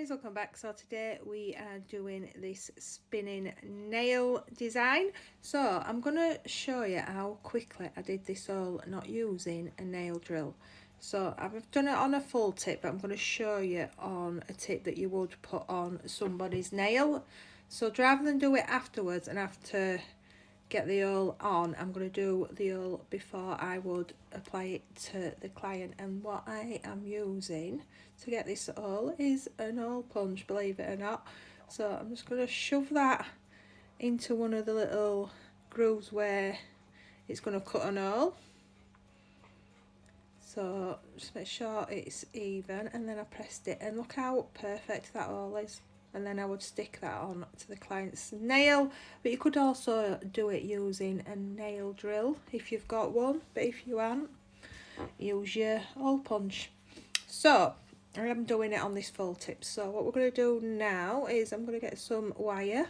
guys, welcome back. So today we are doing this spinning nail design. So I'm going to show you how quickly I did this all not using a nail drill. So I've done it on a full tip, but I'm going to show you on a tip that you would put on somebody's nail. So rather than do it afterwards and have to get the oil on, I'm going to do the oil before I would apply it to the client. And what I am using to get this oil is an oil punch, believe it or not. So I'm just going to shove that into one of the little grooves where it's going to cut an oil. So just make sure it's even, and then I pressed it, and look how perfect that oil is. And then I would stick that on to the client's nail, but you could also do it using a nail drill if you've got one, but if you haven't, use your hole punch. So I am doing it on this full tip. So what we're going to do now is I'm going to get some wire.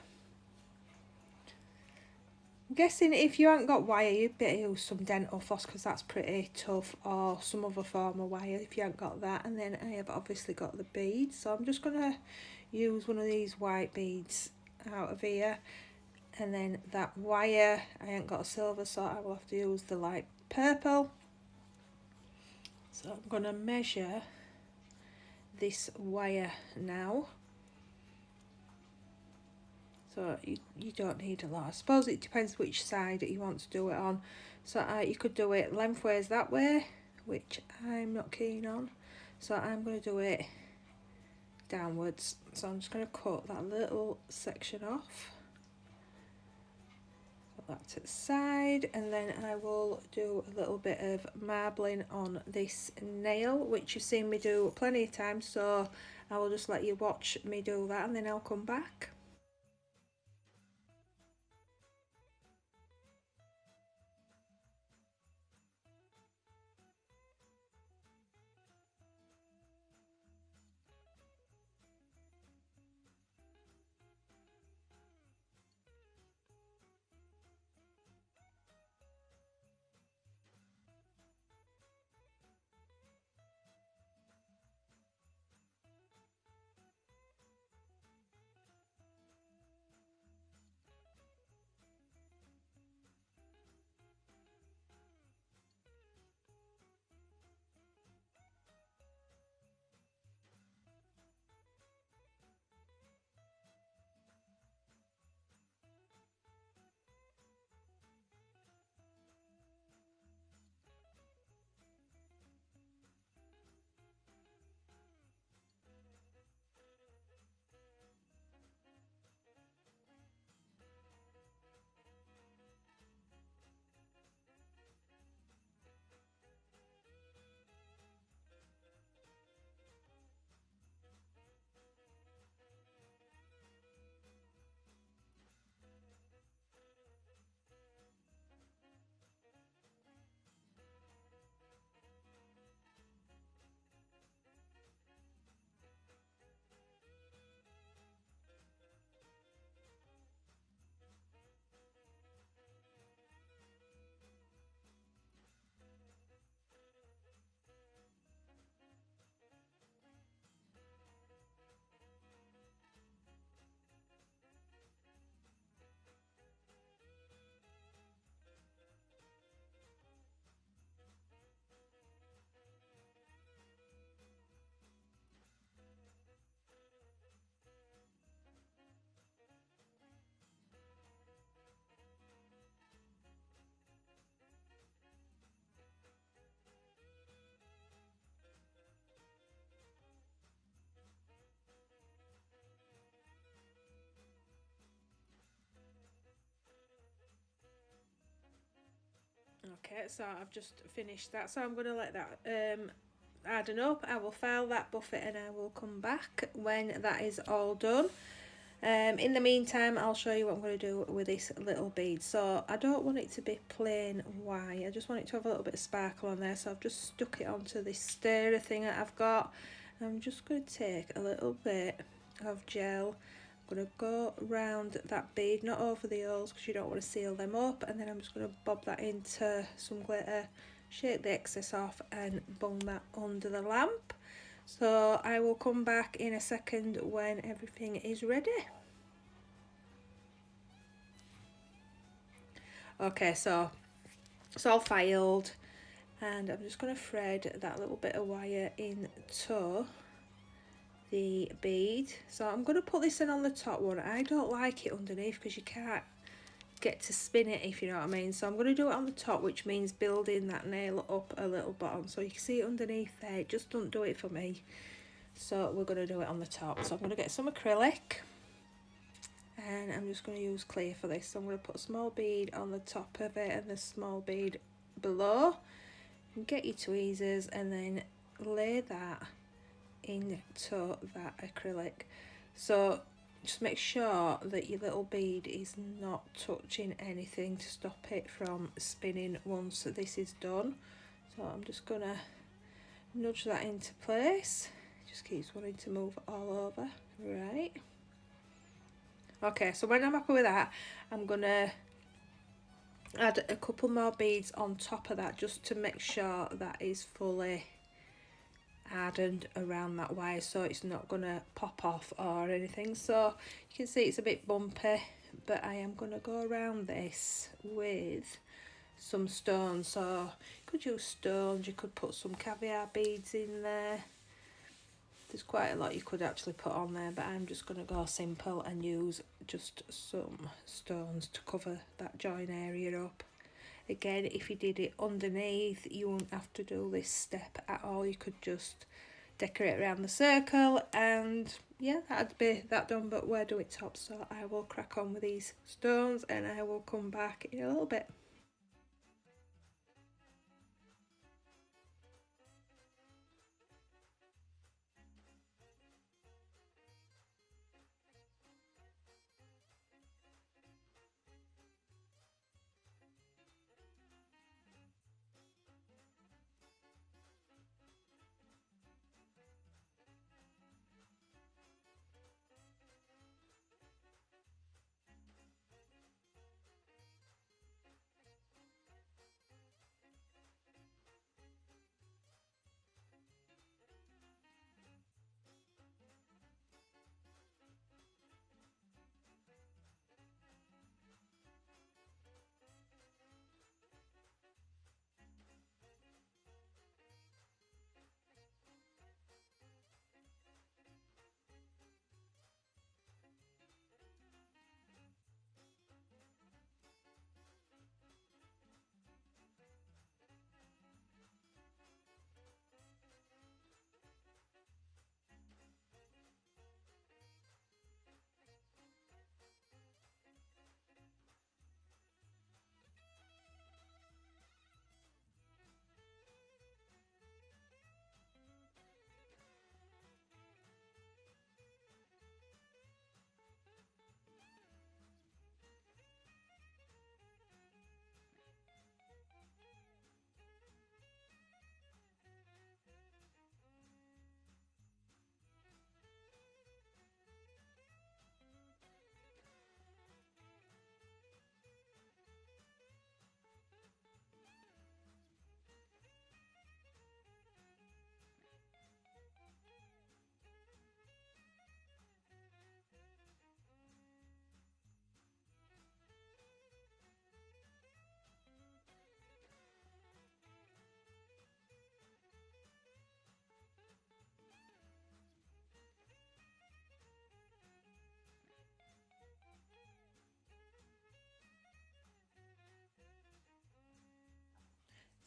I'm guessing if you haven't got wire, you'd better use some dental floss because that's pretty tough, or some other form of wire if you haven't got that. And then I have obviously got the beads, so I'm just going to use one of these white beads out of here. And then that wire, I ain't got a silver, so I will have to use the light purple. So I'm going to measure this wire now. So you don't need a lot. I suppose it depends which side you want to do it on. So you could do it lengthways that way, which I'm not keen on. So I'm going to do it downwards. So I'm just going to cut that little section off. Put that to the side, and then I will do a little bit of marbling on this nail, which you've seen me do plenty of times. So I will just let you watch me do that, and then I'll come back. Okay, so I've just finished that, so I'm going to let that harden up. I will file that, buff it, and I will come back when that is all done. In the meantime, I'll show you what I'm going to do with this little bead. So I don't want it to be plain white, I just want it to have a little bit of sparkle on there. So I've just stuck it onto this stirrer thing that I've got. I'm just going to take a little bit of gel. I'm going to go around that bead, not over the holes because you don't want to seal them up, and then I'm just going to bob that into some glitter, shake the excess off and bung that under the lamp. So I will come back in a second when everything is ready. Okay, so it's all filed, and I'm just going to thread that little bit of wire into the bead. So I'm going to put this in on the top one. I don't like it underneath because you can't get to spin it, if you know what I mean. So I'm going to do it on the top, which means building that nail up a little bottom. So you can see it underneath there, it just don't do it for me. So we're going to do it on the top. So I'm going to get some acrylic, and I'm just going to use clear for this. So I'm going to put a small bead on the top of it and the small bead below. And get your tweezers and then lay that into that acrylic. So just make sure that your little bead is not touching anything to stop it from spinning once this is done. So I'm just gonna nudge that into place. It just keeps wanting to move all over. Right. Okay, so when I'm happy with that, I'm gonna add a couple more beads on top of that just to make sure that is fully hardened around that wire, so it's not gonna pop off or anything. So you can see it's a bit bumpy, but I am gonna go around this with some stones. So you could use stones, you could put some caviar beads in there. There's quite a lot you could actually put on there, but I'm just gonna go simple and use just some stones to cover that join area up. Again, if you did it underneath, you wouldn't have to do this step at all. You could just decorate around the circle, and yeah, that'd be that done. But we're doing top, so I will crack on with these stones and I will come back in a little bit.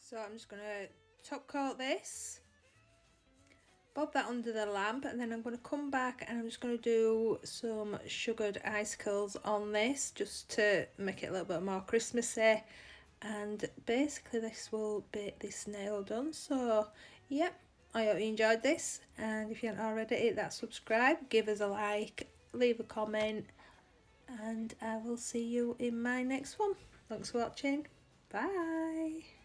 So I'm just gonna top coat this, bob that under the lamp, and then I'm going to come back and I'm just going to do some sugared icicles on this just to make it a little bit more Christmassy, and basically this will be this nail done. So yep, I hope you enjoyed this, and if you haven't already, hit that subscribe, give us a like, leave a comment, and I will see you in my next one. Thanks for watching. Bye.